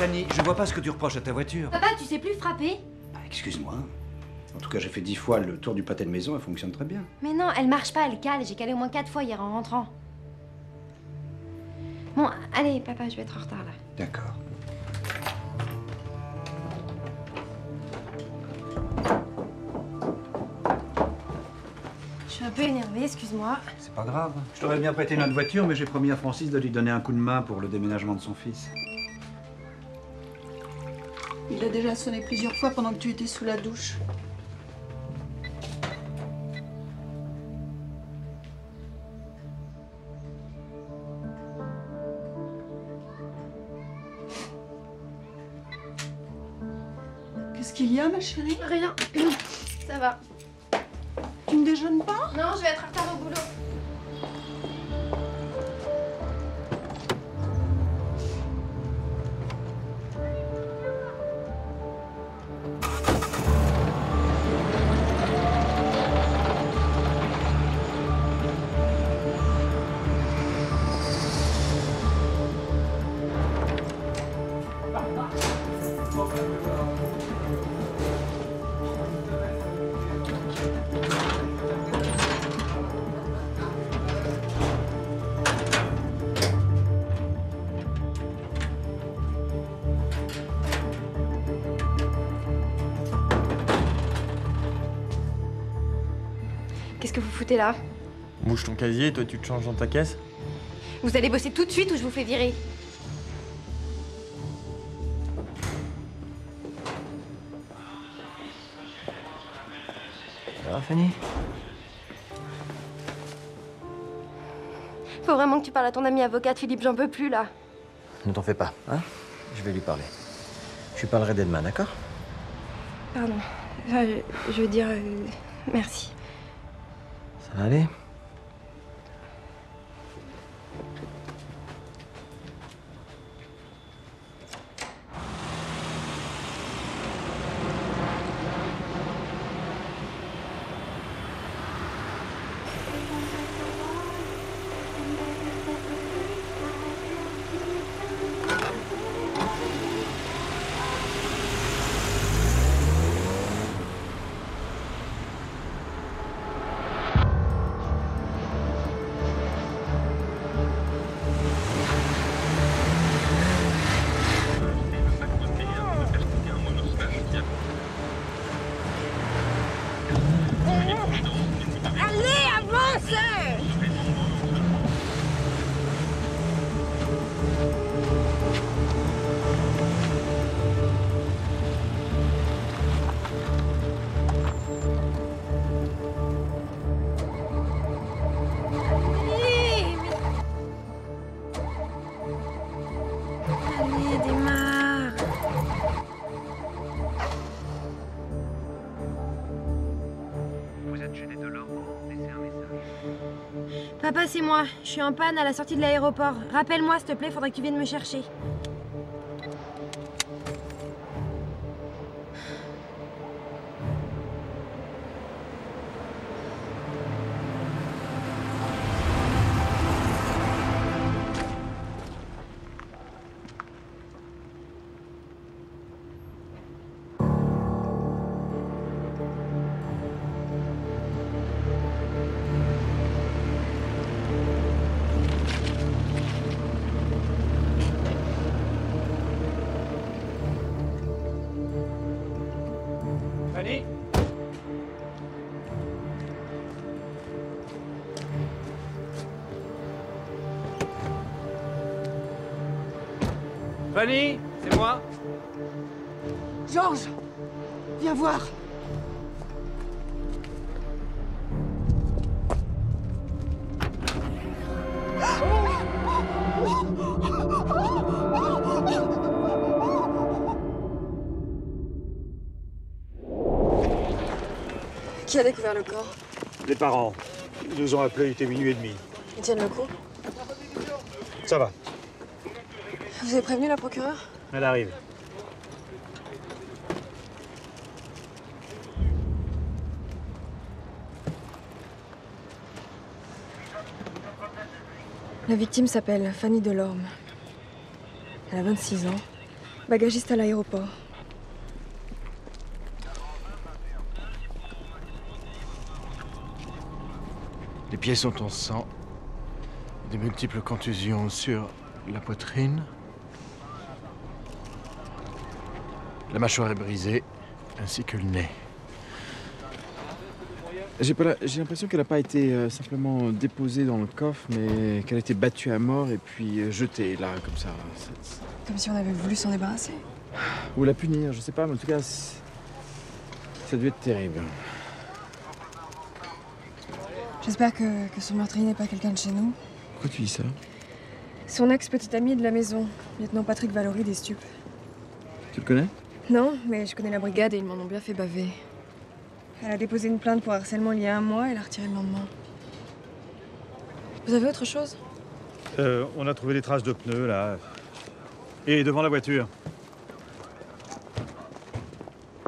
Fanny, je vois pas ce que tu reproches à ta voiture. Papa, tu sais plus frapper? Bah, excuse-moi. En tout cas, j'ai fait 10 fois le tour du pâté de maison, elle fonctionne très bien. Mais non, elle marche pas, elle cale. J'ai calé au moins 4 fois hier en rentrant. Bon, allez, papa, je vais être en retard là. D'accord. Je suis un peu énervée, excuse-moi. C'est pas grave. Je t'aurais bien prêté notre voiture, mais j'ai promis à Francis de lui donner un coup de main pour le déménagement de son fils. Il a déjà sonné plusieurs fois pendant que tu étais sous la douche. Qu'est-ce qu'il y a, ma chérie? Rien. Ça va. Tu ne déjeunes pas? Non, je vais être en retard au boulot. Qu'est-ce que vous foutez là? Mouche ton casier et toi tu te changes dans ta caisse? Vous allez bosser tout de suite ou je vous fais virer. Ça va, Fanny? Faut vraiment que tu parles à ton ami avocate, Philippe, j'en peux plus là. Ne t'en fais pas, hein? Je vais lui parler. Je lui parlerai dès demain, d'accord? Pardon. Enfin, je veux dire... merci. Ça va aller? Papa, c'est moi. Je suis en panne à la sortie de l'aéroport. Rappelle-moi, s'il te plaît, faudrait que tu viennes me chercher. Fanny? Fanny, c'est moi. Georges, viens voir. Qui a découvert le corps? Les parents. Ils nous ont appelés, il était minuit et demi. Ils tiennent le coup? Ça va, Vous avez prévenu la procureure? elle arrive. La victime s'appelle Fanny Delorme. Elle a 26 ans. Bagagiste à l'aéroport. Les pieds sont en sang. Des multiples contusions sur la poitrine. La mâchoire est brisée, ainsi que le nez. J'ai l'impression qu'elle n'a pas été simplement déposée dans le coffre, mais qu'elle a été battue à mort et puis jetée là, comme ça. Comme si on avait voulu s'en débarrasser. Ou la punir, je sais pas, mais en tout cas, ça a dû être terrible. J'espère que son meurtrier n'est pas quelqu'un de chez nous. Pourquoi tu dis ça? Son ex-petit ami de la maison, lieutenant Patrick Valory des Stupes. Tu le connais? Non, mais je connais la brigade et ils m'en ont bien fait baver. Elle a déposé une plainte pour harcèlement il y a 1 mois et l'a retirée le lendemain. Vous avez autre chose? On a trouvé des traces de pneus, là. Et devant la voiture.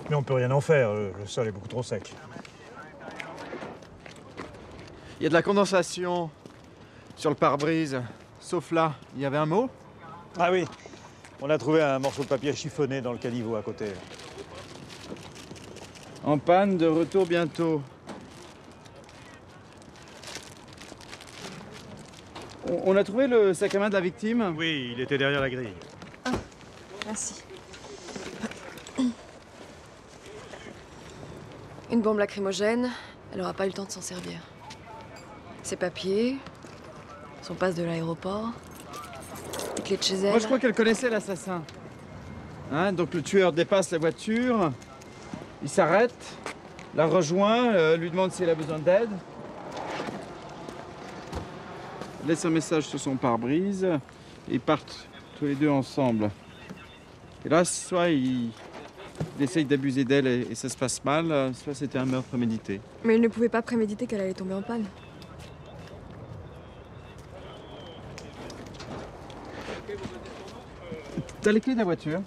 Mais on peut rien en faire, le sol est beaucoup trop sec. Il y a de la condensation sur le pare-brise. Sauf là, il y avait un mot? Ah oui, on a trouvé un morceau de papier chiffonné dans le caniveau à côté. En panne, de retour bientôt. On a trouvé le sac à main de la victime? Oui, il était derrière la grille. Merci. Une bombe lacrymogène, elle n'aura pas eu le temps de s'en servir. Ses papiers, son passe de l'aéroport, les clés de chez elle. Moi, je crois qu'elle connaissait l'assassin. Hein, donc le tueur dépasse la voiture, il s'arrête, la rejoint, lui demande si elle a besoin d'aide. Laisse un message sur son pare-brise et ils partent tous les deux ensemble. Et là, soit il essaye d'abuser d'elle et ça se passe mal, soit c'était un meurtre prémédité. Mais il ne pouvait pas préméditer qu'elle allait tomber en panne. T'as les clés de la voiture?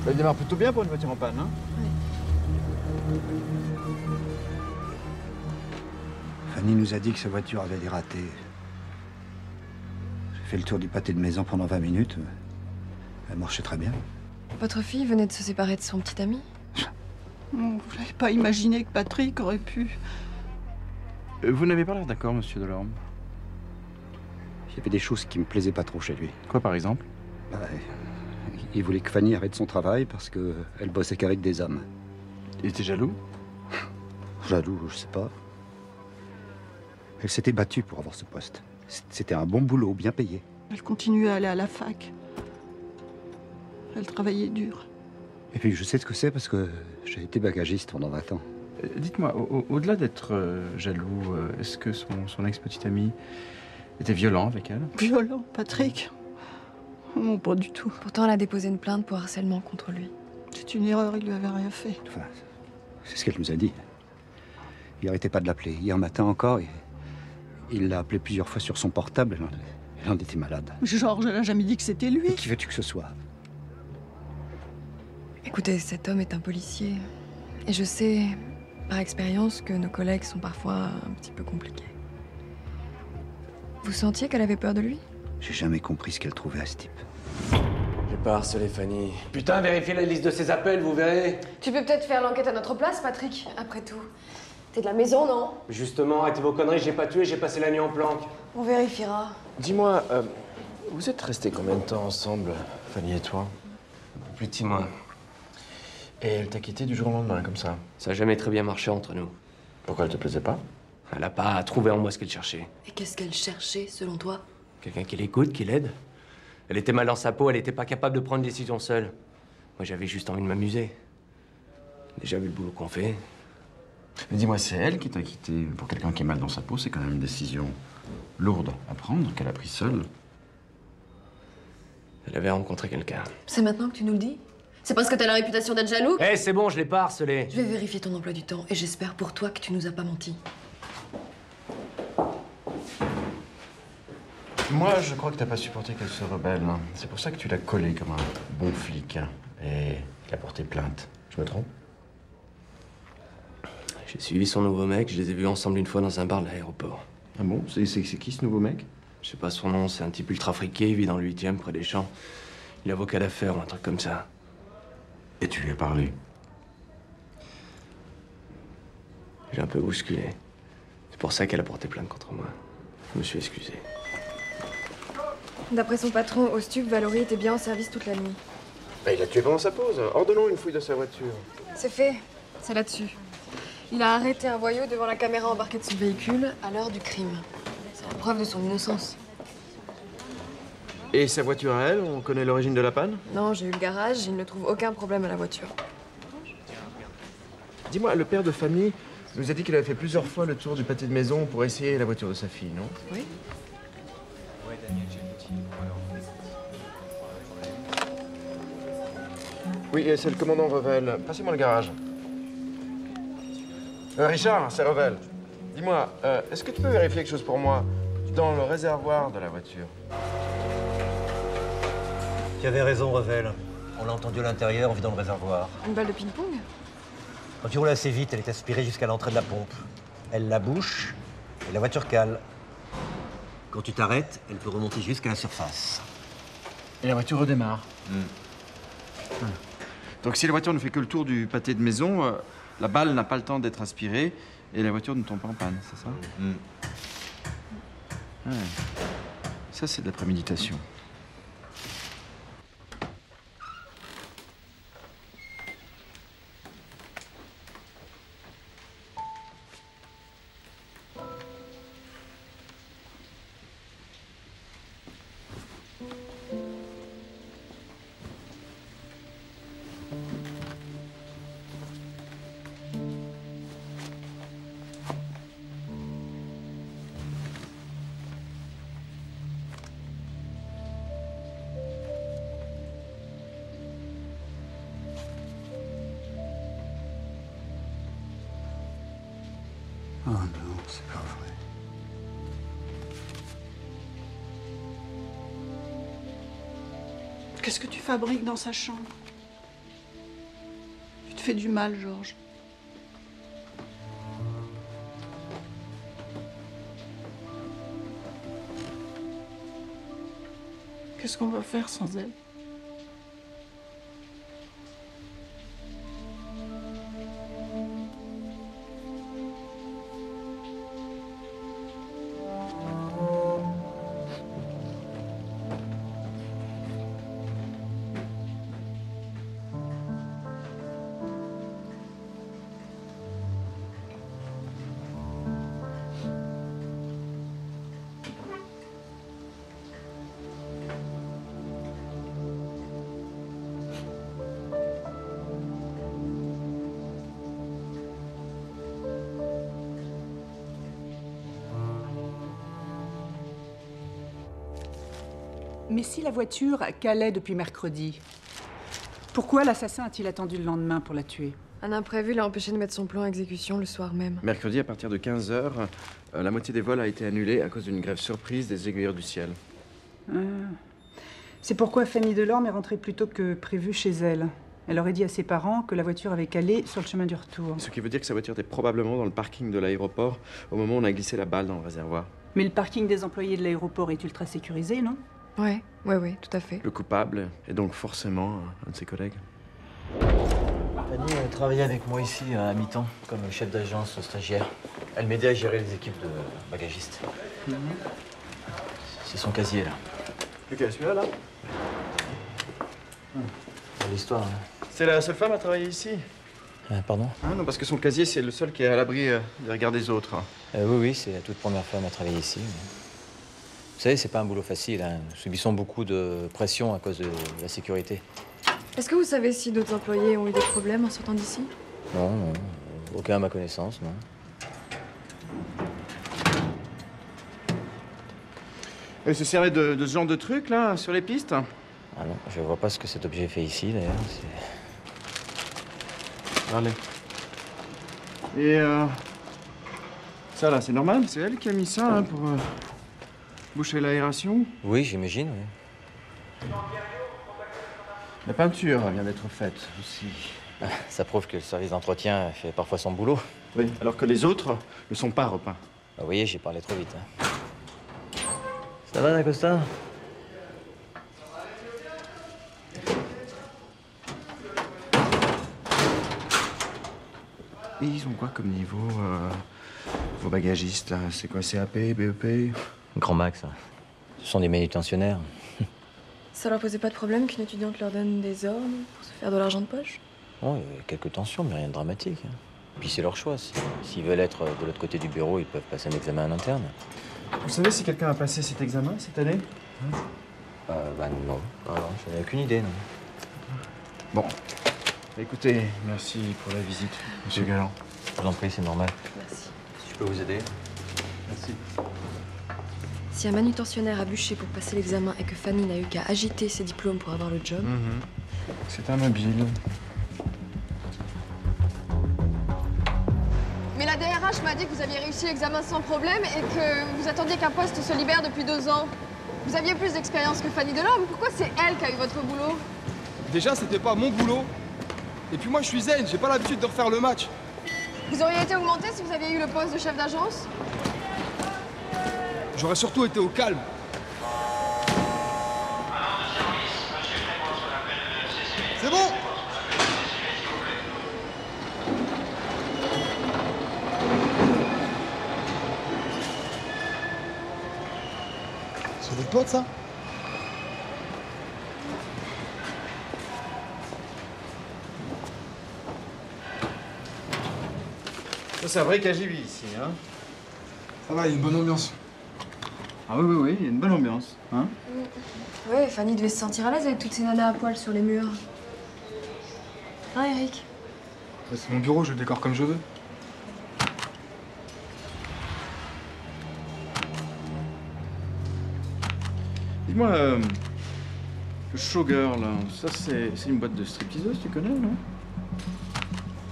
Elle démarre plutôt bien pour une voiture en panne, hein? Fanny nous a dit que sa voiture avait des ratés. J'ai fait le tour du pâté de maison pendant 20 minutes. Elle marchait très bien. Votre fille venait de se séparer de son petit ami? Vous n'avez pas imaginé que Patrick aurait pu... Vous n'avez pas l'air d'accord, monsieur Delorme. Il y avait des choses qui me plaisaient pas trop chez lui. Quoi, par exemple? Bah, il voulait que Fanny arrête son travail parce qu'elle bossait qu'avec des hommes. Il était jaloux? Jaloux, je sais pas. Elle s'était battue pour avoir ce poste. C'était un bon boulot, bien payé. Elle continuait à aller à la fac. Elle travaillait dur. Et puis je sais ce que c'est parce que j'ai été bagagiste pendant 20 ans. Dites-moi, au-delà d'être jaloux, est-ce que son ex-petit ami était violent avec elle? Violent, Patrick? Non, pas du tout. Pourtant, elle a déposé une plainte pour harcèlement contre lui. C'est une erreur, il lui avait rien fait. Enfin, c'est ce qu'elle nous a dit. Il arrêtait pas de l'appeler. Hier matin encore, il l'a appelé plusieurs fois sur son portable. Elle en était malade. Georges, elle a jamais dit que c'était lui. Et qui veux-tu que ce soit? Écoutez, cet homme est un policier. Et je sais, par expérience, que nos collègues sont parfois un petit peu compliqués. Vous sentiez qu'elle avait peur de lui? J'ai jamais compris ce qu'elle trouvait à ce type. J'ai pas harcelé Fanny. Putain, vérifiez la liste de ses appels, vous verrez. Tu peux peut-être faire l'enquête à notre place, Patrick, après tout. T'es de la maison, non? Justement, arrêtez vos conneries, j'ai pas tué, j'ai passé la nuit en planque. On vérifiera. Dis-moi, vous êtes restés combien de temps ensemble, Fanny et toi? Plus de 6 mois. Et elle t'a quitté du jour au lendemain, comme ça? Ça n'a jamais très bien marché entre nous. Pourquoi elle te plaisait pas? Elle n'a pas trouvé en moi ce qu'elle cherchait. Et qu'est-ce qu'elle cherchait, selon toi? Quelqu'un qui l'écoute, qui l'aide. Elle était mal dans sa peau, elle n'était pas capable de prendre une décision seule. Moi, j'avais juste envie de m'amuser. Déjà vu le boulot qu'on fait. Mais dis-moi, c'est elle qui t'a quitté pour quelqu'un qui est mal dans sa peau? C'est quand même une décision lourde à prendre, qu'elle a prise seule. Elle avait rencontré quelqu'un. C'est maintenant que tu nous le dis? C'est parce que t'as la réputation d'être jaloux? Eh, c'est bon, je l'ai pas harcelé. Je vais vérifier ton emploi du temps et j'espère pour toi que tu nous as pas menti. Moi, je crois que t'as pas supporté qu'elle se rebelle. Hein. C'est pour ça que tu l'as collée comme un bon flic. Hein. Et il a porté plainte. Je me trompe? J'ai suivi son nouveau mec, je les ai vus ensemble une fois dans un bar de l'aéroport. Ah bon? C'est qui ce nouveau mec? Je sais pas son nom, c'est un type ultra friqué, il vit dans le 8e près des champs. Il est avocat d'affaires ou un truc comme ça. Et tu lui as parlé? J'ai un peu bousculé. C'est pour ça qu'elle a porté plainte contre moi. Je me suis excusé. D'après son patron, au stup, Valory était bien en service toute la nuit. Bah, il l'a tué pendant sa pause. Ordonnons une fouille de sa voiture. C'est fait, c'est là-dessus. Il a arrêté un voyou devant la caméra embarquée de son véhicule à l'heure du crime. C'est la preuve de son innocence. Et sa voiture à elle, on connaît l'origine de la panne? Non, j'ai eu le garage, il ne trouve aucun problème à la voiture. Dis-moi, le père de famille nous a dit qu'il avait fait plusieurs fois le tour du pâté de maison pour essayer la voiture de sa fille, non? Oui. Oui, c'est le commandant Revel. Passez-moi le garage. Richard, c'est Revel. Dis-moi, est-ce que tu peux vérifier quelque chose pour moi dans le réservoir de la voiture? Tu avais raison, Revel. On l'a entendu à l'intérieur, on vit dans le réservoir. Une balle de ping-pong? Quand tu roules assez vite, elle est aspirée jusqu'à l'entrée de la pompe. Elle la bouche et la voiture cale. Quand tu t'arrêtes, elle peut remonter jusqu'à la surface. Et la voiture redémarre. Donc si la voiture ne fait que le tour du pâté de maison, la balle n'a pas le temps d'être aspirée et la voiture ne tombe pas en panne, c'est ça? Ouais. Ça, c'est de la préméditation. Oh non, c'est pas vrai. Qu'est-ce que tu fabriques dans sa chambre? Tu te fais du mal, Georges. Qu'est-ce qu'on va faire sans elle? Mais si la voiture calait depuis mercredi, pourquoi l'assassin a-t-il attendu le lendemain pour la tuer? Un imprévu l'a empêché de mettre son plan à exécution le soir même. Mercredi, à partir de 15h, la moitié des vols a été annulée à cause d'une grève surprise des aiguilleurs du ciel. C'est pourquoi Fanny Delorme est rentrée plus tôt que prévu chez elle. Elle aurait dit à ses parents que la voiture avait calé sur le chemin du retour. Ce qui veut dire que sa voiture était probablement dans le parking de l'aéroport au moment où on a glissé la balle dans le réservoir. Mais le parking des employés de l'aéroport est ultra sécurisé, non? Ouais, tout à fait. Le coupable est donc forcément un de ses collègues. Fanny travaillait avec moi ici à mi-temps, comme chef d'agence stagiaire. Elle m'aidait à gérer les équipes de bagagistes. C'est son casier, là. Lequel, celui-là, là? C'est l'histoire, hein. C'est la seule femme à travailler ici? Pardon? Ah non, parce que son casier, c'est le seul qui est à l'abri des regards des autres. Oui, c'est la toute première femme à travailler ici. Vous savez, c'est pas un boulot facile, hein. Nous subissons beaucoup de pression à cause de la sécurité. Est-ce que vous savez si d'autres employés ont eu des problèmes en sortant d'ici? Non, aucun à ma connaissance, non. Elle se servait de ce genre de truc, là, sur les pistes? Ah non, je vois pas ce que cet objet fait ici, d'ailleurs. Allez. Et ça, là, c'est normal? C'est elle qui a mis ça, hein, Boucher l'aération? Oui, j'imagine, oui. La peinture vient d'être faite aussi. Ça prouve que le service d'entretien fait parfois son boulot. Oui, alors que les autres ne sont pas repeints. Vous voyez, j'ai parlé trop vite. Hein. Ça va, Dacosta? Et ils ont quoi comme niveau, vos bagagistes, là? C'est quoi, CAP, BEP? Grand max, ça. Ce sont des manutentionnaires. Ça leur posait pas de problème qu'une étudiante leur donne des ordres pour se faire de l'argent de poche? Bon, il y a quelques tensions, mais rien de dramatique. Hein. Puis c'est leur choix. S'ils veulent être de l'autre côté du bureau, ils peuvent passer un examen en interne. Vous savez si quelqu'un a passé cet examen cette année? Bah non. Alors, j'en ai aucune idée, non. Bon. Écoutez, merci pour la visite, monsieur Galland. Je vous en prie, c'est normal. Merci. Si je peux vous aider? Merci. Si un manutentionnaire a bûché pour passer l'examen et que Fanny n'a eu qu'à agiter ses diplômes pour avoir le job... C'est un mobile. Mais la DRH m'a dit que vous aviez réussi l'examen sans problème et que vous attendiez qu'un poste se libère depuis 2 ans. Vous aviez plus d'expérience que Fanny Delorme. Pourquoi c'est elle qui a eu votre boulot? Déjà, c'était pas mon boulot. Et puis moi, je suis zen, j'ai pas l'habitude de refaire le match. Vous auriez été augmenté si vous aviez eu le poste de chef d'agence? J'aurais surtout été au calme. C'est bon? C'est votre pote, ça? Ça, c'est un vrai KGB ici, hein? Ça va, il y a une bonne ambiance. Ah oui, oui, oui, il y a une bonne ambiance, hein? Ouais, Fanny devait se sentir à l'aise avec toutes ces nanas à poil sur les murs. Hein, Eric? C'est mon bureau, je le décore comme je veux. Dis-moi, le Showgirl, là, ça, c'est une boîte de stripteaseuse, tu connais, non?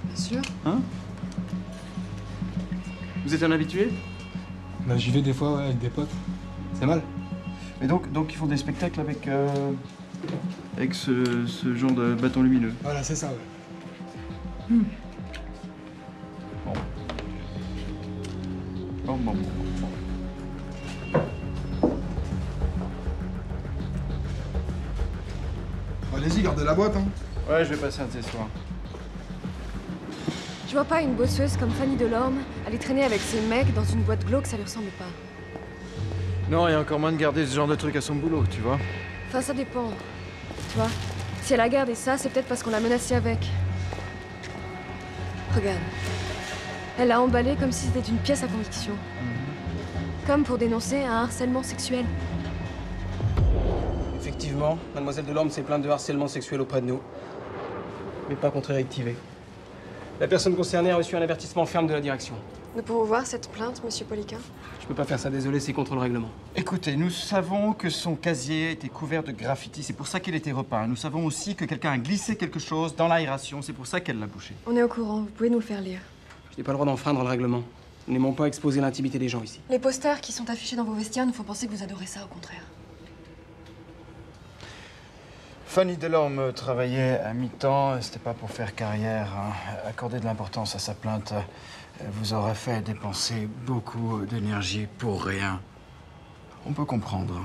Bien sûr. Hein? Vous êtes un habitué? Bah, j'y vais des fois, ouais, avec des potes. C'est mal. Et donc ils font des spectacles avec ce genre de bâton lumineux. Voilà, c'est ça, ouais. Bon. Bon. Allez-y, gardez la boîte, hein. Ouais, je vais passer un de ces soirs. Je vois pas une bosseuse comme Fanny Delorme aller traîner avec ses mecs dans une boîte glauque, ça lui ressemble pas. Non, et encore moins de garder ce genre de truc à son boulot, tu vois. Enfin, ça dépend. Tu vois, si elle a gardé ça, c'est peut-être parce qu'on l'a menacée avec. Regarde. Elle l'a emballé comme si c'était une pièce à conviction. Comme pour dénoncer un harcèlement sexuel. Effectivement, mademoiselle Delorme s'est plainte de harcèlement sexuel auprès de nous. Mais pas contre Eric Thivet. La personne concernée a reçu un avertissement ferme de la direction. Nous pouvons voir cette plainte, monsieur Poliquin? Je peux pas faire ça, désolé, c'est contre le règlement. Écoutez, nous savons que son casier était couvert de graffitis, c'est pour ça qu'il était repeint. Nous savons aussi que quelqu'un a glissé quelque chose dans l'aération, c'est pour ça qu'elle l'a bouché. On est au courant, vous pouvez nous le faire lire. Je n'ai pas le droit d'enfreindre le règlement. Nous n'aimons pas exposer l'intimité des gens ici. Les posters qui sont affichés dans vos vestiaires nous font penser que vous adorez ça, au contraire. Fanny Delorme travaillait à mi-temps, c'était pas pour faire carrière. Hein. Accorder de l'importance à sa plainte vous aurait fait dépenser beaucoup d'énergie pour rien. On peut comprendre.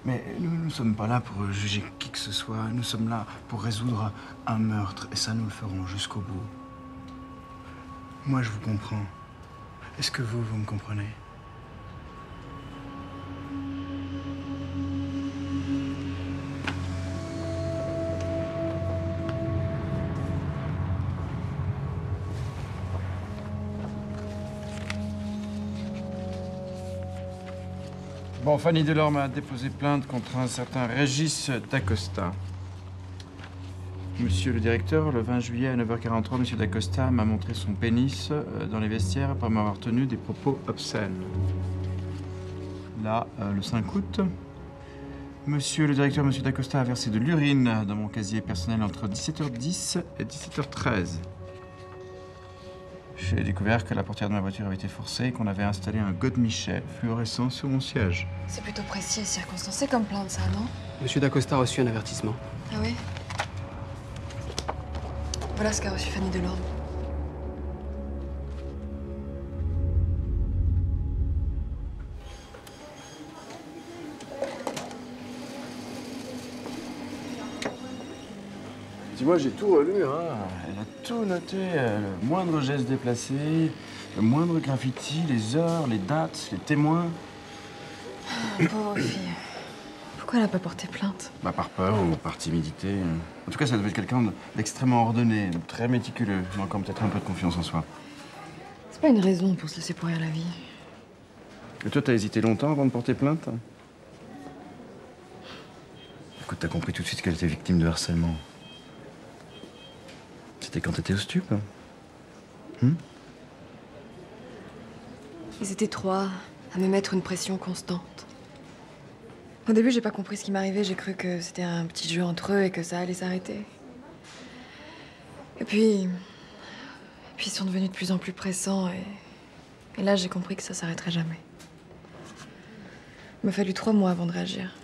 Mais nous ne sommes pas là pour juger qui que ce soit. Nous sommes là pour résoudre un meurtre. Et ça, nous le ferons jusqu'au bout. Moi, je vous comprends. Est-ce que vous me comprenez? Bon, Fanny Delorme a déposé plainte contre un certain Régis Dacosta. Monsieur le directeur, le 20 juillet à 9h43, monsieur Dacosta m'a montré son pénis dans les vestiaires après m'avoir tenu des propos obscènes. Là, le 5 août, monsieur le directeur, monsieur Dacosta a versé de l'urine dans mon casier personnel entre 17h10 et 17h13. j'ai découvert que la portière de ma voiture avait été forcée et qu'on avait installé un godemichet fluorescent sur mon siège. C'est plutôt précis et circonstancé comme plainte, ça, non? Monsieur Dacosta a reçu un avertissement. Ah oui? Voilà ce qu'a reçu Fanny Delorme. Dis-moi, j'ai tout relu, hein. Elle a tout noté, le moindre geste déplacé, le moindre graffiti, les heures, les dates, les témoins. Pauvre fille. Pourquoi elle n'a pas porté plainte? Bah, par peur ou par timidité. En tout cas, ça devait être quelqu'un d'extrêmement ordonné, de très méticuleux, manquant peut-être un peu de confiance en soi. C'est pas une raison pour se laisser pourrir la vie. Et toi, t'as hésité longtemps avant de porter plainte? Écoute, t'as compris tout de suite qu'elle était victime de harcèlement. C'était quand t'étais au stup. Ils étaient trois à me mettre une pression constante. Au début, j'ai pas compris ce qui m'arrivait. J'ai cru que c'était un petit jeu entre eux et que ça allait s'arrêter. Et puis ils sont devenus de plus en plus pressants et là, j'ai compris que ça s'arrêterait jamais. Il m'a fallu 3 mois avant de réagir.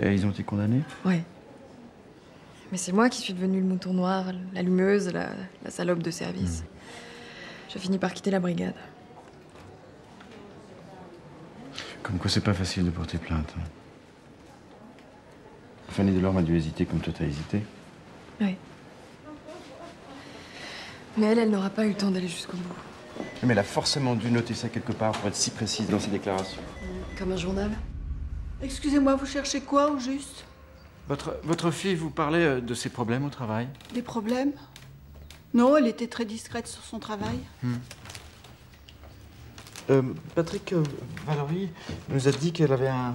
Et ils ont été condamnés? Oui. Mais c'est moi qui suis devenue le mouton noir, l'allumeuse, la salope de service. J'ai fini par quitter la brigade. Comme quoi, c'est pas facile de porter plainte. Fanny Delorme a dû hésiter comme toi t'as hésité. Oui. Mais elle n'aura pas eu le temps d'aller jusqu'au bout. Mais elle a forcément dû noter ça quelque part pour être si précise dans ses déclarations. Comme un journal. Excusez-moi, vous cherchez quoi au juste? Votre fille vous parlait de ses problèmes au travail? Des problèmes? Non, elle était très discrète sur son travail. Patrick Valérie nous a dit qu'elle avait un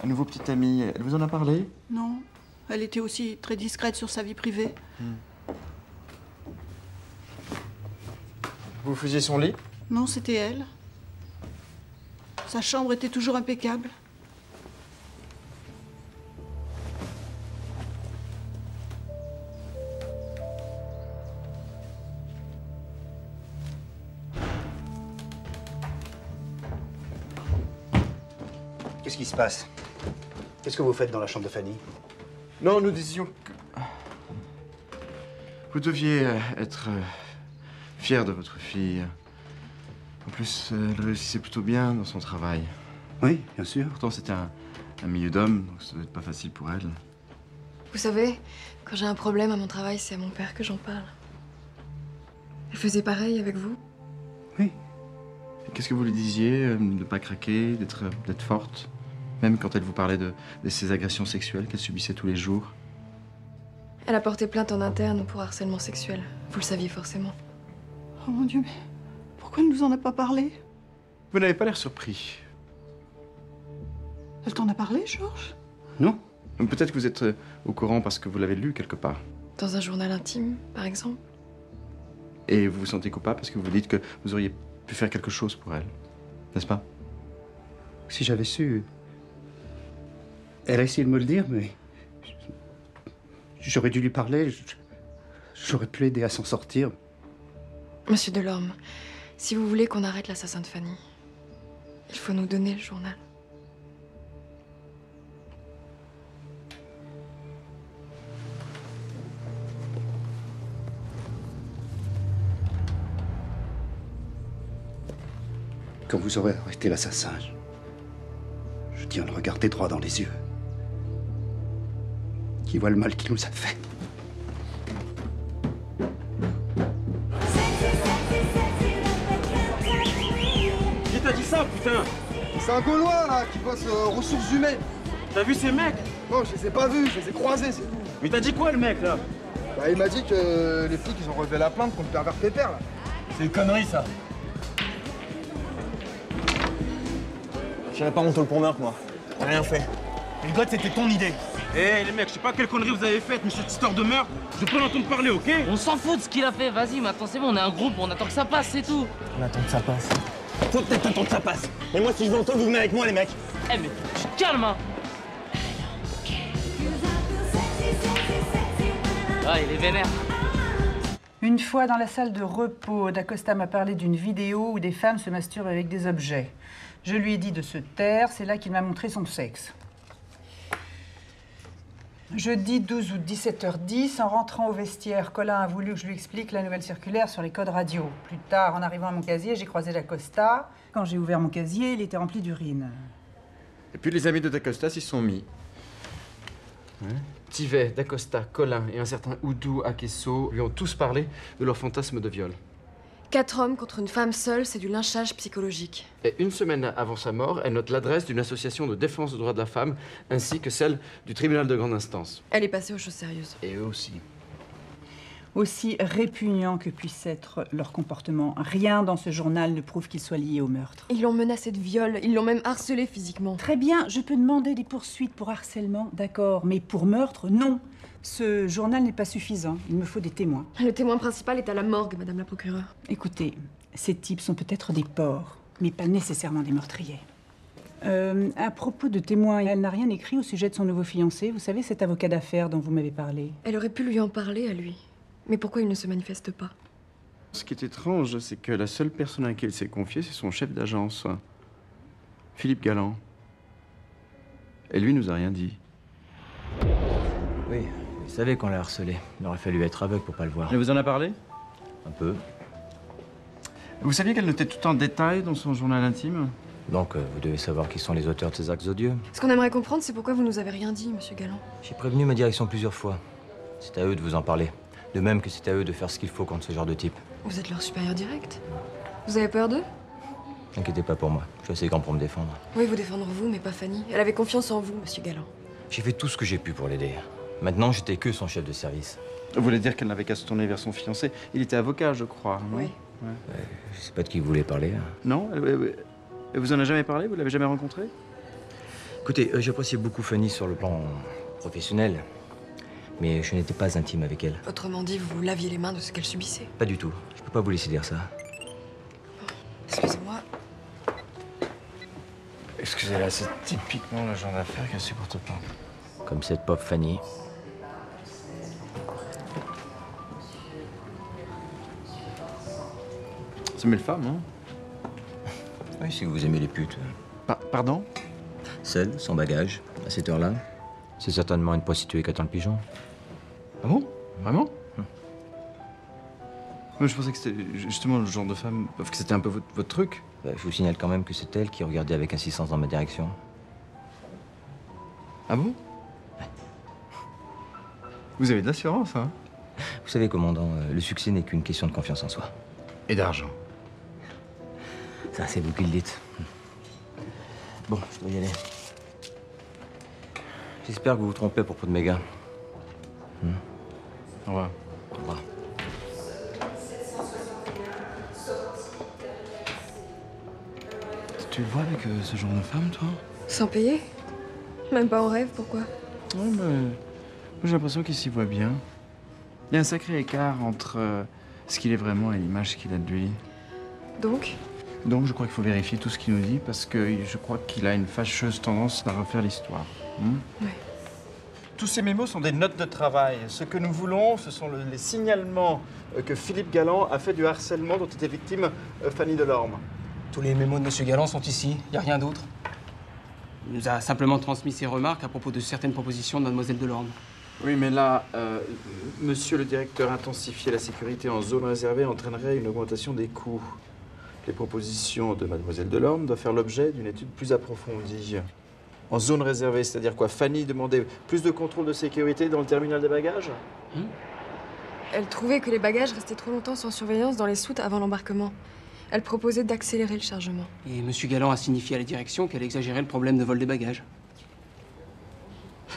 nouveau petit ami. Elle vous en a parlé? Non, elle était aussi très discrète sur sa vie privée. Vous faisiez son lit? Non, c'était elle. Sa chambre était toujours impeccable. Qu'est-ce qui se passe? Qu'est-ce que vous faites dans la chambre de Fanny? Non, nous disions que... Vous deviez être fier de votre fille. En plus, elle réussissait plutôt bien dans son travail. Oui, bien sûr. Pourtant, c'était un milieu d'hommes, donc ça doit être pas facile pour elle. Vous savez, quand j'ai un problème à mon travail, c'est à mon père que j'en parle. Elle faisait pareil avec vous? Oui. Qu'est-ce que vous lui disiez? De ne pas craquer, d'être forte? Même quand elle vous parlait de ces agressions sexuelles qu'elle subissait tous les jours? Elle a porté plainte en interne pour harcèlement sexuel. Vous le saviez forcément. Oh mon Dieu, mais pourquoi elle ne nous en a pas parlé? Vous n'avez pas l'air surpris. Elle t'en a parlé, Georges? Non. Peut-être que vous êtes au courant parce que vous l'avez lu quelque part. Dans un journal intime, par exemple? Et vous vous sentez coupable parce que vous dites que vous auriez pu faire quelque chose pour elle, n'est-ce pas? Si j'avais su... Elle a essayé de me le dire, mais... J'aurais dû lui parler, j'aurais pu l'aider à s'en sortir. Monsieur Delorme, si vous voulez qu'on arrête l'assassin de Fanny, il faut nous donner le journal. Quand vous aurez arrêté l'assassin, je tiens à le regarder droit dans les yeux. Qui voit le mal qu'il nous a fait. Qui t'a dit ça, putain? C'est un Gaulois, là, qui bosse ressources humaines. T'as vu ces mecs? Non, je les ai pas vus, je les ai croisés, c'est tout. Mais t'as dit quoi, le mec, là? Bah, il m'a dit que les flics, ils ont relevé la plainte contre Pervers Pépère, là. C'est une connerie, ça. J'irai pas monter le pont meurtre, moi. J'ai rien fait. Le god, c'était ton idée. Eh les mecs, je sais pas quelle connerie vous avez faite, mais cette histoire de meurtre, je peux l'entendre parler, ok? On s'en fout de ce qu'il a fait, vas-y, maintenant c'est bon, on est un groupe, on attend que ça passe, c'est tout. On attend que ça passe. Faut peut-être attendre que ça passe. Mais moi, si je veux entendre, vous venez avec moi, les mecs. Eh mais tu te calmes, hein. Ah, il est vénère. Une fois dans la salle de repos, D'Acosta m'a parlé d'une vidéo où des femmes se masturbent avec des objets. Je lui ai dit de se taire, c'est là qu'il m'a montré son sexe. Jeudi 12 août, 17h10, en rentrant au vestiaire, Colin a voulu que je lui explique la nouvelle circulaire sur les codes radio. Plus tard, en arrivant à mon casier, j'ai croisé D'Acosta. Quand j'ai ouvert mon casier, il était rempli d'urine. Et puis les amis de D'Acosta s'y sont mis. Ouais. Tivet, D'Acosta, Colin et un certain Oudou Akesso lui ont tous parlé de leur fantasme de viol. 4 hommes contre une femme seule, c'est du lynchage psychologique. Et une semaine avant sa mort, elle note l'adresse d'une association de défense des droits de la femme, ainsi que celle du tribunal de grande instance. Elle est passée aux choses sérieuses. Et eux aussi. Aussi répugnant que puisse être leur comportement, rien dans ce journal ne prouve qu'ils soient liés au meurtre. Ils l'ont menacée de viol, ils l'ont même harcelée physiquement. Très bien, je peux demander des poursuites pour harcèlement, d'accord, mais pour meurtre, non. Ce journal n'est pas suffisant, il me faut des témoins. Le témoin principal est à la morgue, madame la procureure. Écoutez, ces types sont peut-être des porcs, mais pas nécessairement des meurtriers. À propos de témoins, elle n'a rien écrit au sujet de son nouveau fiancé, vous savez, cet avocat d'affaires dont vous m'avez parlé. Elle aurait pu lui en parler à lui. Mais pourquoi il ne se manifeste pas? Ce qui est étrange, c'est que la seule personne à qui il s'est confié, c'est son chef d'agence, Philippe Galland. Et lui nous a rien dit. Oui, il savait qu'on l'a harcelé. Il aurait fallu être aveugle pour pas le voir. Elle vous en a parlé? Un peu. Vous saviez qu'elle notait tout en détail dans son journal intime? Donc, vous devez savoir qui sont les auteurs de ces actes odieux. Ce qu'on aimerait comprendre, c'est pourquoi vous nous avez rien dit, monsieur Galland. J'ai prévenu ma direction plusieurs fois. C'est à eux de vous en parler. De même que c'est à eux de faire ce qu'il faut contre ce genre de type. Vous êtes leur supérieur direct. Vous avez peur d'eux? N'inquiétez pas pour moi. Je suis assez grand pour me défendre. Oui, vous défendre vous, mais pas Fanny. Elle avait confiance en vous, monsieur Galland. J'ai fait tout ce que j'ai pu pour l'aider. Maintenant, j'étais que son chef de service. Vous voulez dire qu'elle n'avait qu'à se tourner vers son fiancé? Il était avocat, je crois, non? Oui. Ouais. Je sais pas de qui vous voulez parler. Non? Elle vous en a jamais parlé? Vous l'avez jamais rencontré? Écoutez, j'appréciais beaucoup Fanny sur le plan professionnel. Mais je n'étais pas intime avec elle. Autrement dit, vous laviez les mains de ce qu'elle subissait. Pas du tout. Je peux pas vous laisser dire ça. Excusez-moi. Excusez-la, c'est typiquement le genre d'affaire qu'elle supporte pas. Comme cette pauvre Fanny. C'est belle femme, hein? Oui, si vous aimez les putes. Pardon? Seule, sans bagage, à cette heure-là. C'est certainement une prostituée qui attend le pigeon. Ah bon? Vraiment? Mais je pensais que c'était justement le genre de femme, que c'était un peu votre truc. Je vous signale quand même que c'est elle qui regardait avec insistance dans ma direction. Ah bon? Ouais. Vous avez de l'assurance, hein? Vous savez, commandant, le succès n'est qu'une question de confiance en soi. Et d'argent. Ça, c'est vous qui le dites. Bon, je dois y aller. J'espère que vous vous trompez à propos de mes gars. Au revoir. Au revoir. Tu le vois avec ce genre de femme, toi? Sans payer? Même pas en rêve, pourquoi? Ouais, j'ai l'impression qu'il s'y voit bien. Il y a un sacré écart entre ce qu'il est vraiment et l'image qu'il a de lui. Donc, je crois qu'il faut vérifier tout ce qu'il nous dit parce que je crois qu'il a une fâcheuse tendance à refaire l'histoire. Oui. Tous ces mémos sont des notes de travail. Ce que nous voulons, ce sont les signalements que Philippe Galland a fait du harcèlement dont était victime Fanny Delorme. Tous les mémos de M. Galland sont ici, il n'y a rien d'autre. Il nous a simplement transmis ses remarques à propos de certaines propositions de Mademoiselle Delorme. Oui, mais là, monsieur le directeur, intensifier la sécurité en zone réservée entraînerait une augmentation des coûts. Les propositions de Mademoiselle Delorme doivent faire l'objet d'une étude plus approfondie. En zone réservée, c'est-à-dire quoi? Fanny demandait plus de contrôle de sécurité dans le terminal des bagages? Elle trouvait que les bagages restaient trop longtemps sans surveillance dans les soutes avant l'embarquement. Elle proposait d'accélérer le chargement. Et M. Galland a signifié à la direction qu'elle exagérait le problème de vol des bagages.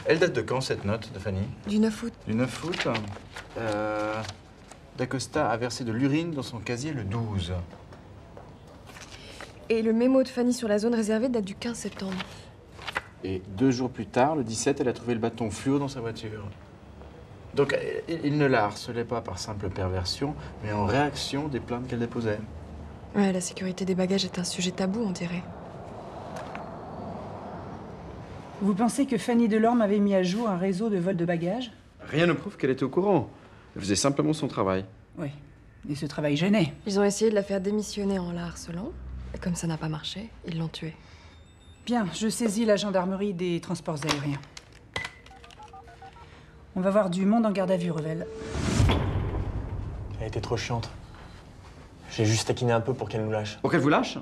Elle date de quand, cette note de Fanny? Du 9 août. Du 9 août. D'Acosta a versé de l'urine dans son casier le 12. Et le mémo de Fanny sur la zone réservée date du 15 septembre. Et 2 jours plus tard, le 17, elle a trouvé le bâton fluo dans sa voiture. Donc, il ne la harcelait pas par simple perversion, mais en réaction des plaintes qu'elle déposait. Ouais, la sécurité des bagages est un sujet tabou, on dirait. Vous pensez que Fanny Delorme avait mis à jour un réseau de vol de bagages? Rien ne prouve qu'elle était au courant. Elle faisait simplement son travail. Oui. Et ce travail gênait. Ils ont essayé de la faire démissionner en la harcelant. Et comme ça n'a pas marché, ils l'ont tuée. Bien, je saisis la gendarmerie des transports aériens. On va voir du monde en garde à vue, Revel. Elle était trop chiante. J'ai juste taquiné un peu pour qu'elle nous lâche. Pour qu'elle vous lâche?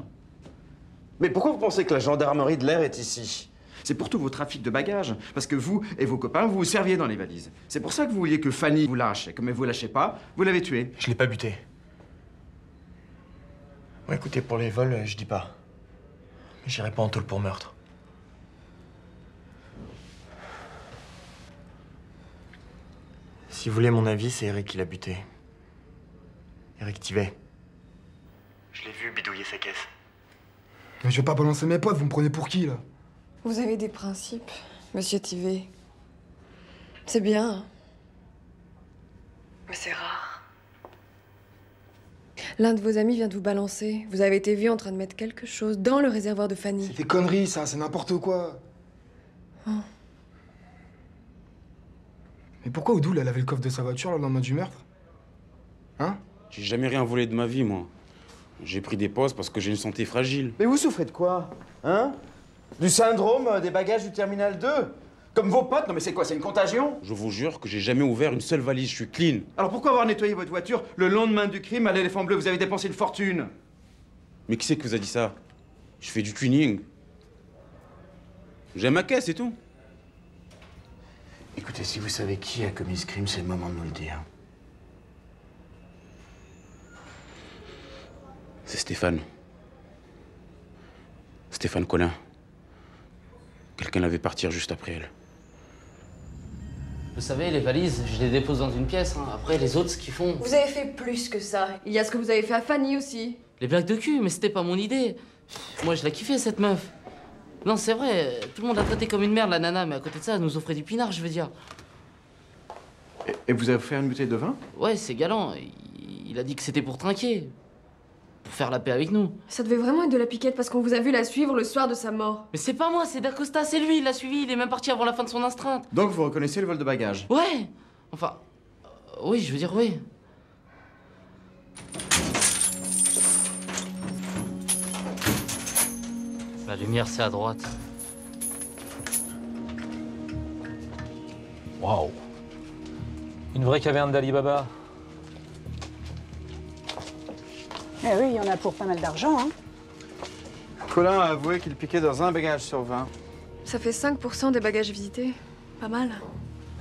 Mais pourquoi vous pensez que la gendarmerie de l'air est ici? C'est pour tous vos trafics de bagages. Parce que vous et vos copains, vous vous serviez dans les valises. C'est pour ça que vous vouliez que Fanny vous lâche. Et comme elle vous lâchait pas, vous l'avez tuée. Je l'ai pas buté. Bon, écoutez, pour les vols, je dis pas. Mais j'irai pas en taule pour meurtre. Si vous voulez mon avis, c'est Eric qui l'a buté. Eric Tivet. Je l'ai vu bidouiller sa caisse. Mais je vais pas balancer mes potes, vous me prenez pour qui, là? Vous avez des principes, monsieur Tivet. C'est bien. Hein. Mais c'est rare. L'un de vos amis vient de vous balancer. Vous avez été vu en train de mettre quelque chose dans le réservoir de Fanny. C'est des conneries, ça, c'est n'importe quoi. Oh. Mais pourquoi Oudoul, elle avait le coffre de sa voiture le lendemain du meurtre? Hein? J'ai jamais rien volé de ma vie, moi. J'ai pris des postes parce que j'ai une santé fragile. Mais vous souffrez de quoi? Hein? Du syndrome des bagages du terminal 2? Comme vos potes? Non mais c'est quoi, c'est une contagion? Je vous jure que j'ai jamais ouvert une seule valise, je suis clean. Alors pourquoi avoir nettoyé votre voiture le lendemain du crime à l'éléphant bleu? Vous avez dépensé une fortune. Mais qui c'est qui vous a dit ça? Je fais du tuning. J'ai ma caisse, c'est tout. Écoutez, si vous savez qui a commis ce crime, c'est le moment de nous le dire. C'est Stéphane. Stéphane Collin. Quelqu'un l'avait partir juste après elle. Vous savez, les valises, je les dépose dans une pièce. Hein. Après, les autres, ce qu'ils font... Vous avez fait plus que ça. Il y a ce que vous avez fait à Fanny aussi. Les blagues de cul, mais c'était pas mon idée. Moi, je la kiffais, cette meuf. Non, c'est vrai, tout le monde l'a traitée comme une merde, la nana, mais à côté de ça, elle nous offrait du pinard, je veux dire. Et vous avez offert une bouteille de vin? Ouais, c'est galant. Il a dit que c'était pour trinquer. Pour faire la paix avec nous. Ça devait vraiment être de la piquette parce qu'on vous a vu la suivre le soir de sa mort. Mais c'est pas moi, c'est Dacosta, c'est lui, il l'a suivi, il est même parti avant la fin de son astreinte. Donc vous reconnaissez le vol de bagages? Ouais. Enfin, oui, je veux dire oui. La lumière, c'est à droite. Waouh. Une vraie caverne d'Ali Baba. Eh oui, il y en a pour pas mal d'argent, hein. Collin a avoué qu'il piquait dans un bagage sur 20. Ça fait 5% des bagages visités. Pas mal.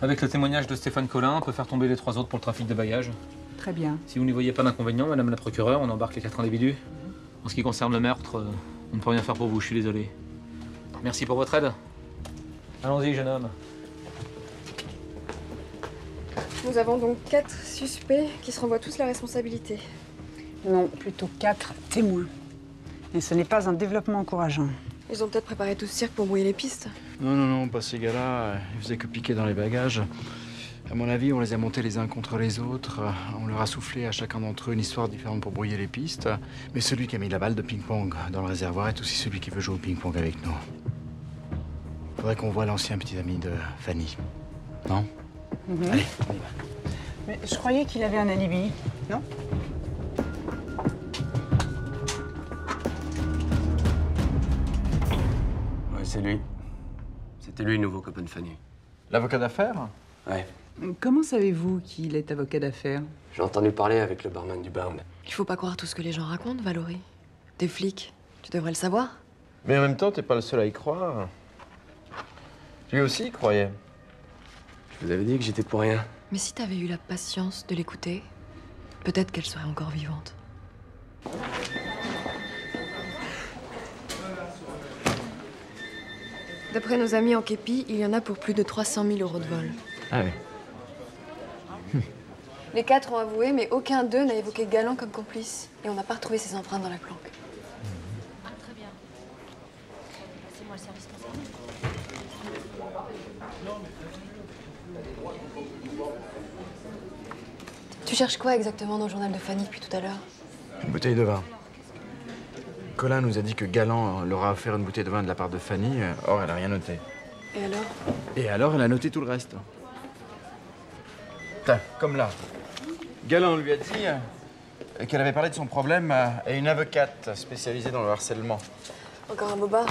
Avec le témoignage de Stéphane Collin, on peut faire tomber les 3 autres pour le trafic de bagages. Très bien. Si vous n'y voyez pas d'inconvénient, madame la procureure, on embarque les 4 individus. En ce qui concerne le meurtre, on ne peut rien faire pour vous, je suis désolé. Merci pour votre aide. Allons-y, jeune homme. Nous avons donc 4 suspects qui se renvoient tous la responsabilité. Non, plutôt 4 témoins. Et ce n'est pas un développement encourageant. Ils ont peut-être préparé tout ce cirque pour brouiller les pistes. Non, pas ces gars-là. Ils faisaient que piquer dans les bagages. À mon avis, on les a montés les uns contre les autres. On leur a soufflé à chacun d'entre eux une histoire différente pour brouiller les pistes. Mais celui qui a mis la balle de ping-pong dans le réservoir est aussi celui qui veut jouer au ping-pong avec nous. Faudrait qu'on voie l'ancien petit ami de Fanny. Non? Allez, on y va. Mais je croyais qu'il avait un alibi, non? Ouais, c'est lui. C'était lui, le nouveau copain de Fanny. L'avocat d'affaires? Ouais. Comment savez-vous qu'il est avocat d'affaires? J'ai entendu parler avec le barman du bar. Il faut pas croire tout ce que les gens racontent, Valorie. T'es flic, tu devrais le savoir. Mais en même temps, t'es pas le seul à y croire. Lui aussi y croyait. Je vous avais dit que j'étais pour rien. Mais si t'avais eu la patience de l'écouter, peut-être qu'elle serait encore vivante. D'après nos amis en képi, il y en a pour plus de 300 000 € de vol. Ah ouais. Les 4 ont avoué, mais aucun d'eux n'a évoqué Galland comme complice. Et on n'a pas retrouvé ses empreintes dans la planque. Ah, très bien. C'est moi le service concerné. Tu cherches quoi exactement dans le journal de Fanny depuis tout à l'heure? Une bouteille de vin. Collin nous a dit que Galland leur a offert une bouteille de vin de la part de Fanny. Or, elle a rien noté. Et alors? Et alors, elle a noté tout le reste. Tiens, comme là. Galland lui a dit qu'elle avait parlé de son problème à une avocate spécialisée dans le harcèlement. Encore un bobard?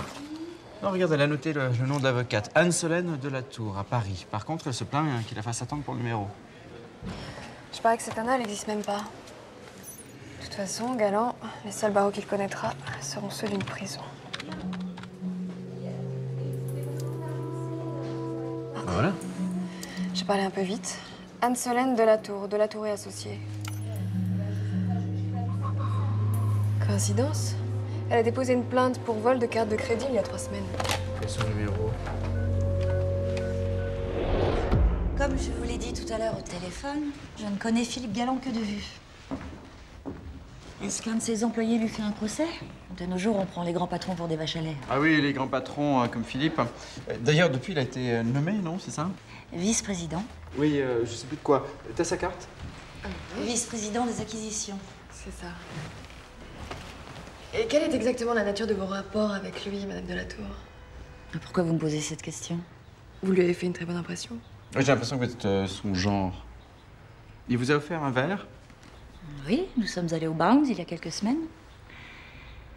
Non, regarde, elle a noté le nom de l'avocate. Anne-Solène de la Tour, à Paris. Par contre, elle se plaint qu'il la fasse attendre pour le numéro. Je parie que cette nana, elle n'existe même pas. De toute façon, Galland, les seuls barreaux qu'il connaîtra seront ceux d'une prison. Voilà. J'ai parlé un peu vite. Anne-Solène de la Tour et Associés. Coïncidence? Elle a déposé une plainte pour vol de carte de crédit il y a 3 semaines. Et son numéro? Comme je vous l'ai dit tout à l'heure au téléphone, je ne connais Philippe Galland que de vue. Est-ce qu'un de ses employés lui fait un procès? De nos jours, on prend les grands patrons pour des vaches à lait. Ah oui, les grands patrons comme Philippe. D'ailleurs, depuis, il a été nommé, non? C'est ça? Vice-président. Oui, je sais plus de quoi. T'as sa carte? Vice-président des acquisitions. C'est ça. Et quelle est exactement la nature de vos rapports avec lui, Madame de la Tour? Pourquoi vous me posez cette question? Vous lui avez fait une très bonne impression. Oui, j'ai l'impression que vous êtes son genre. Il vous a offert un verre? Oui, nous sommes allés au Bounds il y a quelques semaines.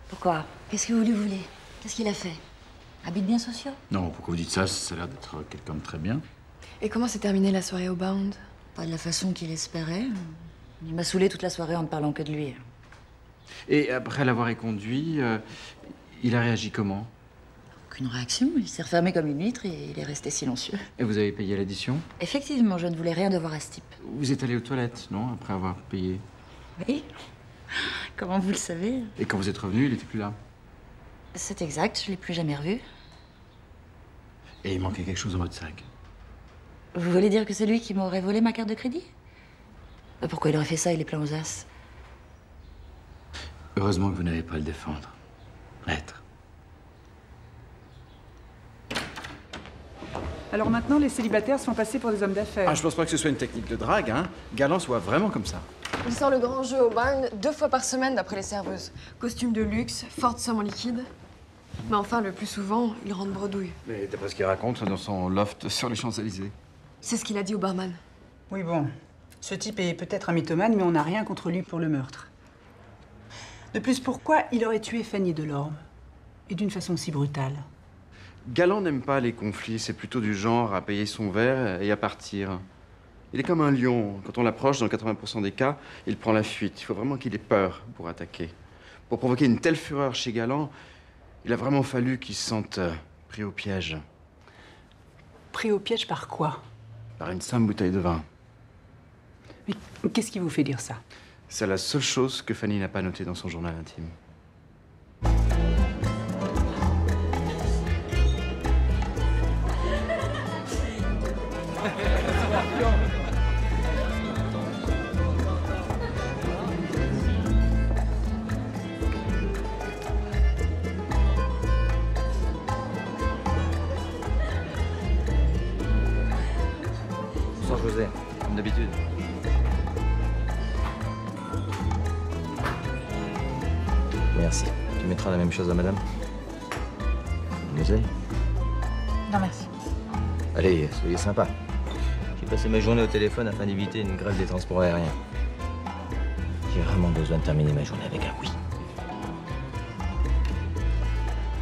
Pourquoi? Qu'est-ce que vous lui voulez? Qu'est-ce qu'il a fait? Habits de biens sociaux? Non, pourquoi vous dites ça? Ça a l'air d'être quelqu'un de très bien. Et comment s'est terminée la soirée au Bound? Pas de la façon qu'il espérait. Il m'a saoulé toute la soirée en ne parlant que de lui. Et après l'avoir éconduit, il a réagi comment? Aucune réaction. Il s'est refermé comme une huître et il est resté silencieux. Et vous avez payé l'addition? Effectivement, je ne voulais rien devoir à ce type. Vous êtes allé aux toilettes, non? Après avoir payé? Oui. Comment vous le savez? Et quand vous êtes revenu, il n'était plus là? C'est exact, je ne l'ai plus jamais revu. Et il manquait quelque chose dans votre sac? Vous voulez dire que c'est lui qui m'aurait volé ma carte de crédit? Pourquoi il aurait fait ça? Il est plein aux as. Heureusement que vous n'avez pas à le défendre. Maître. Alors maintenant, les célibataires sont passés pour des hommes d'affaires. Ah, je pense pas que ce soit une technique de drague, hein. Galland soit vraiment comme ça. Il sort le grand jeu au Bound 2 fois par semaine d'après les serveuses. Costume de luxe, forte somme en liquide. Mais enfin, le plus souvent, il rentre bredouille. Mais d'après ce qu'il raconte dans son loft sur les Champs-Élysées. C'est ce qu'il a dit au barman. Oui, bon. Ce type est peut-être un mythomane, mais on n'a rien contre lui pour le meurtre. De plus, pourquoi il aurait tué Fanny Delorme? Et d'une façon si brutale? Galland n'aime pas les conflits, c'est plutôt du genre à payer son verre et à partir. Il est comme un lion. Quand on l'approche, dans 80% des cas, il prend la fuite. Il faut vraiment qu'il ait peur pour attaquer. Pour provoquer une telle fureur chez Galland, il a vraiment fallu qu'il se sente pris au piège. Pris au piège par quoi? Par une simple bouteille de vin. Mais qu'est-ce qui vous fait dire ça? C'est la seule chose que Fanny n'a pas notée dans son journal intime. Bonsoir José, comme d'habitude. Merci. Tu mettras la même chose à madame? Mademoiselle? Non, merci. Allez, soyez sympa. J'ai passé ma journée au téléphone afin d'éviter une grève des transports aériens. J'ai vraiment besoin de terminer ma journée avec un oui.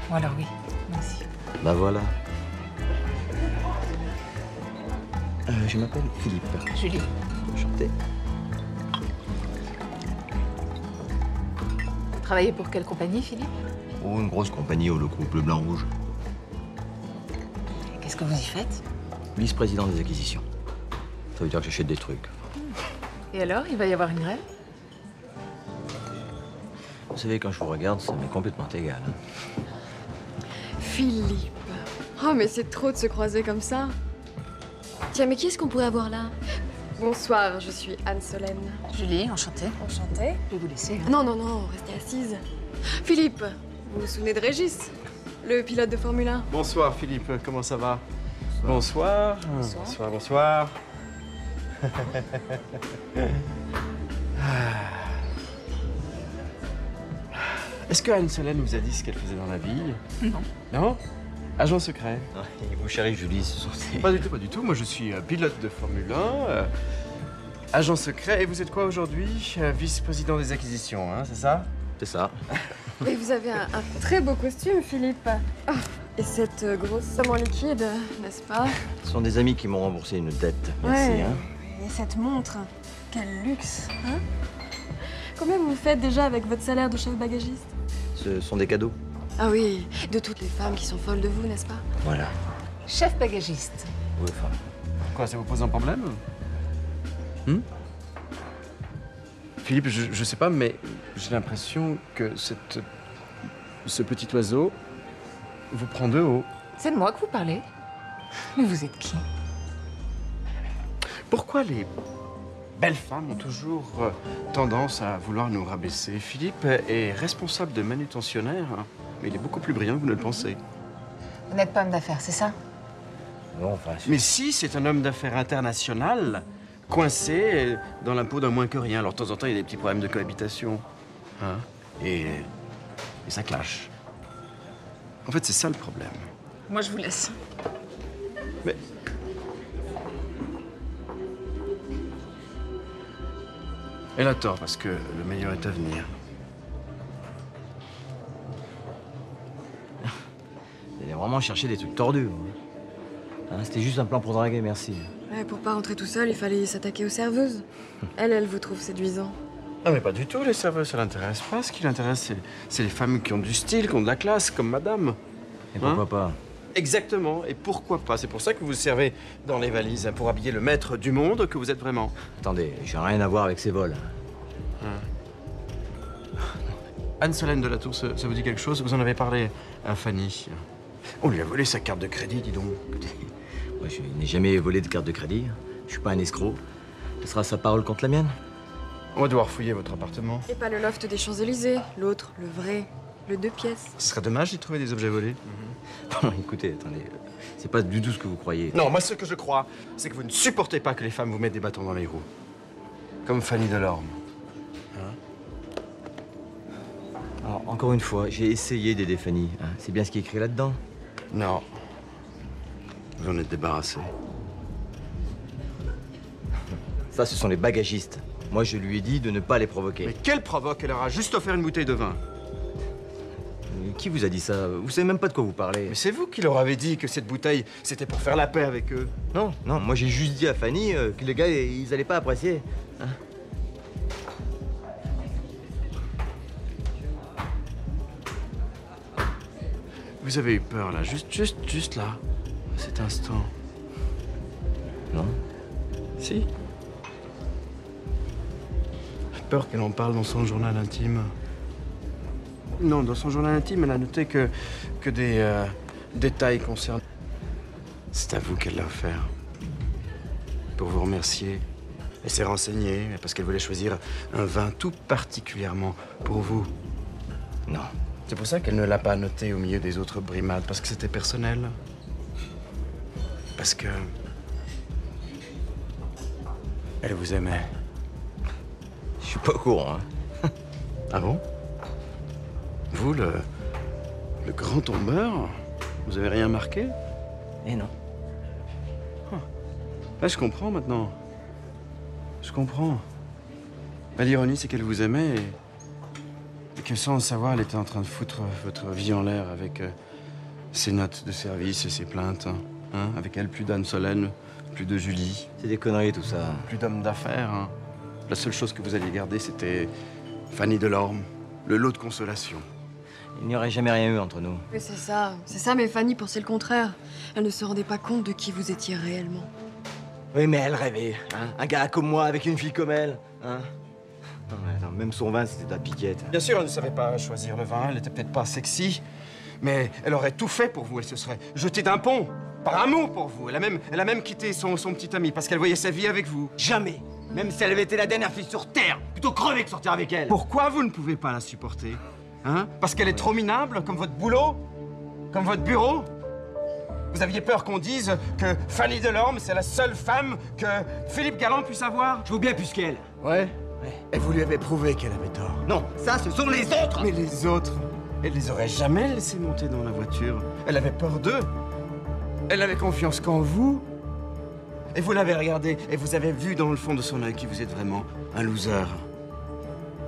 Bon alors oui, merci. Bah voilà. Je m'appelle Philippe. Julie. Enchanté. Vous travaillez pour quelle compagnie, Philippe? Oh, une grosse compagnie au logo bleu, blanc, rouge. Qu'est-ce que vous y faites? Vice-président des acquisitions. Ça veut dire que j'achète des trucs. Et alors, il va y avoir une grève? Vous savez, quand je vous regarde, ça m'est complètement égal. Hein. Philippe. Oh, mais c'est trop de se croiser comme ça. Tiens, mais qui est-ce qu'on pourrait avoir là? Bonsoir, je suis Anne-Solène. Julie, enchantée. Enchantée. Je vais vous laisser. Non, non, non, restez assise. Philippe, vous vous souvenez de Régis, le pilote de Formule 1? Bonsoir Philippe, comment ça va? Bonsoir. Bonsoir, bonsoir. Est-ce que Anne-Solène vous a dit ce qu'elle faisait dans la vie? Non. Non? Agent secret? Vous charriez Julie, ce sont ces... Pas du tout, pas du tout. Moi, je suis pilote de Formule 1. Agent secret, et vous êtes quoi aujourd'hui? Vice-président des acquisitions, hein, c'est ça? C'est ça. Et vous avez un très beau costume, Philippe. Oh, et cette grosse somme en liquide, n'est-ce pas? Ce sont des amis qui m'ont remboursé une dette. Merci. Ouais. Hein. Et cette montre, quel luxe, hein? Combien vous faites déjà avec votre salaire de chef bagagiste? Ce sont des cadeaux. Ah oui, de toutes les femmes qui sont folles de vous, n'est-ce pas? Voilà. Chef bagagiste. Oui, enfin. Quoi, ça vous pose un problème? Philippe, je sais pas, mais j'ai l'impression que ce petit oiseau vous prend de haut. C'est de moi que vous parlez? Mais vous êtes qui? Pourquoi les belles femmes ont toujours tendance à vouloir nous rabaisser? Philippe est responsable de manutentionnaire, mais il est beaucoup plus brillant que vous ne le pensez. Vous n'êtes pas homme d'affaires, c'est ça? Non, enfin... Mais si, c'est un homme d'affaires international, coincé dans l'impôt d'un moins que rien. Alors, de temps en temps, il y a des petits problèmes de cohabitation. Hein? Et ça clash. En fait, c'est ça le problème. Moi, je vous laisse. Mais... Elle a tort, parce que le meilleur est à venir. Vous allez vraiment chercher des trucs tordus. Hein, c'était juste un plan pour draguer, merci. Ouais, pour pas rentrer tout seul, il fallait s'attaquer aux serveuses. Elle vous trouve séduisant. Non, mais pas du tout, les serveuses, ça l'intéresse pas. Ce qui l'intéresse, c'est les femmes qui ont du style, qui ont de la classe, comme madame. Et pourquoi pas? Exactement, et pourquoi pas? C'est pour ça que vous servez dans les valises, hein, pour habiller le maître du monde que vous êtes vraiment. Attendez, j'ai rien à voir avec ces vols. Anne-Solène de la Tour, ça vous dit quelque chose? Vous en avez parlé à Fanny. On lui a volé sa carte de crédit, dis donc. Moi, je n'ai jamais volé de carte de crédit. Je suis pas un escroc. Ce sera sa parole contre la mienne. On va devoir fouiller votre appartement. Et pas le loft des Champs-Élysées, l'autre, le vrai, le 2 pièces. Ce serait dommage d'y trouver des objets volés. Bon, écoutez, attendez, c'est pas du tout ce que vous croyez. Non, moi, ce que je crois, c'est que vous ne supportez pas que les femmes vous mettent des bâtons dans les roues. Comme Fanny Delorme. Alors, encore une fois, j'ai essayé d'aider Fanny. Hein. C'est bien ce qui est écrit là-dedans? Non. Vous en êtes débarrassé. Ça, ce sont les bagagistes. Moi, je lui ai dit de ne pas les provoquer. Mais quelle provoque? Elle leur a juste offert une bouteille de vin. Mais qui vous a dit ça? Vous savez même pas de quoi vous parlez. Mais c'est vous qui leur avez dit que cette bouteille, c'était pour faire la paix avec eux. Non, non, moi j'ai juste dit à Fanny que les gars, ils allaient pas apprécier. Hein? Vous avez eu peur, là, juste là, à cet instant. Non? Si. Peur qu'elle en parle dans son journal intime. Non, dans son journal intime, elle a noté que des détails concernant... C'est à vous qu'elle l'a offert. Pour vous remercier. Elle s'est renseignée, parce qu'elle voulait choisir un vin tout particulièrement pour vous. Non. C'est pour ça qu'elle ne l'a pas noté au milieu des autres brimades, parce que c'était personnel. Parce que... elle vous aimait. Je suis pas au courant, hein. Ah bon? Vous, le grand tombeur, vous avez rien marqué? Eh non. Là, je comprends maintenant. Je comprends. L'ironie, c'est qu'elle vous aimait et que sans le savoir, elle était en train de foutre votre vie en l'air avec ses notes de service et ses plaintes. Hein? Avec elle, plus d'Anne-Solène, plus de Julie. C'est des conneries, tout ça. Plus d'hommes d'affaires. Hein? La seule chose que vous alliez garder, c'était Fanny Delorme, le lot de consolation. Il n'y aurait jamais rien eu entre nous. Oui, c'est ça, mais Fanny pensait le contraire. Elle ne se rendait pas compte de qui vous étiez réellement. Oui, mais elle rêvait, hein. Un gars comme moi, avec une fille comme elle, hein. Non, mais attends, même son vin, c'était de la piquette. Bien sûr, elle ne savait pas choisir le vin, elle était peut-être pas sexy, mais elle aurait tout fait pour vous, elle se serait jetée d'un pont, par amour pour vous. Elle a même quitté son petit ami, parce qu'elle voyait sa vie avec vous. Jamais. Même si elle avait été la dernière fille sur Terre, plutôt crever que sortir avec elle. Pourquoi vous ne pouvez pas la supporter? Hein? Parce qu'elle est trop minable, comme votre boulot? Comme votre bureau? Vous aviez peur qu'on dise que Fanny Delorme, c'est la seule femme que Philippe Galland puisse avoir? Je vaux bien plus qu'elle. Ouais? Et vous lui avez prouvé qu'elle avait tort. Non, ça, ce sont les autres. Mais les autres, elle les aurait jamais laissés monter dans la voiture. Elle avait peur d'eux. Elle avait confiance qu'en vous. Et vous l'avez regardé, et vous avez vu dans le fond de son œil que vous êtes vraiment un loser.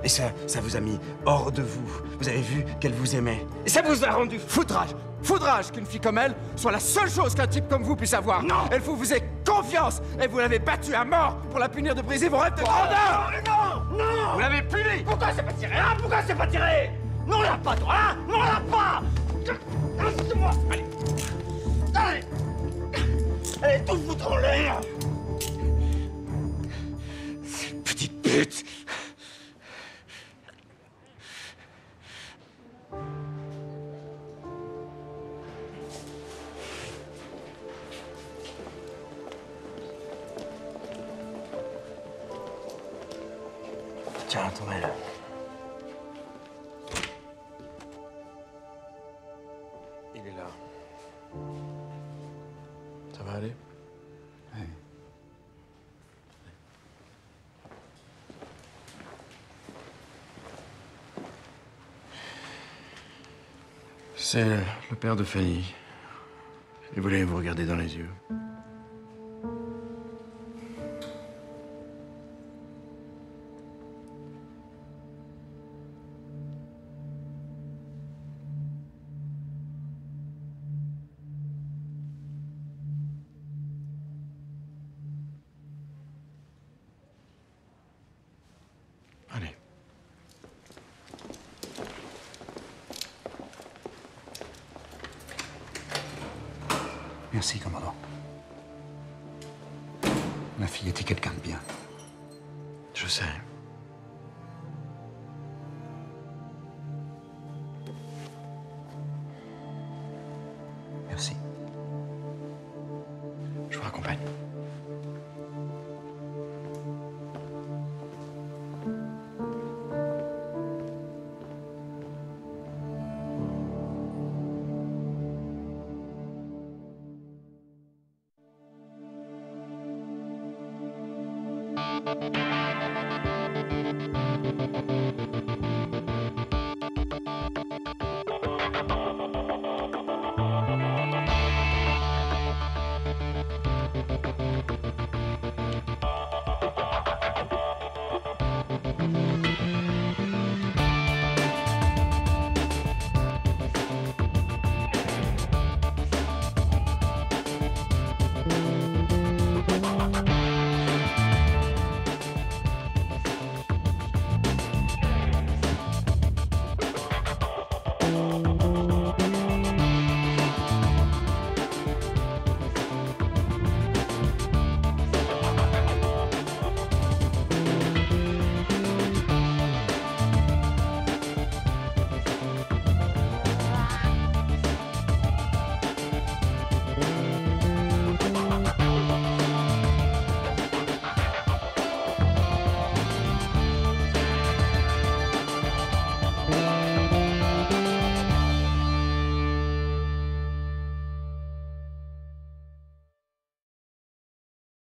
Et ça vous a mis hors de vous. Vous avez vu qu'elle vous aimait. Et ça vous a rendu foudrage. Foudrage qu'une fille comme elle soit la seule chose qu'un type comme vous puisse avoir. Non! Elle vous faisait confiance, et vous l'avez battue à mort pour la punir de briser vos rêves de grandeur. Non! Non! Vous l'avez punie. Pourquoi c'est pas tiré, hein? Pourquoi c'est pas tiré? Non, l'a pas, toi, hein? Non, l'a pas! Laisse-moi! Allez! Allez! Allez, tout foutre en l'air! Petite pute. Tiens, ton mail. Il est là. Ça va aller? Oui. C'est le père de Fanny. Il voulait vous regarder dans les yeux. Allez. Merci, commandant. Ma fille était quelqu'un de bien. Je sais. Merci. Je vous raccompagne.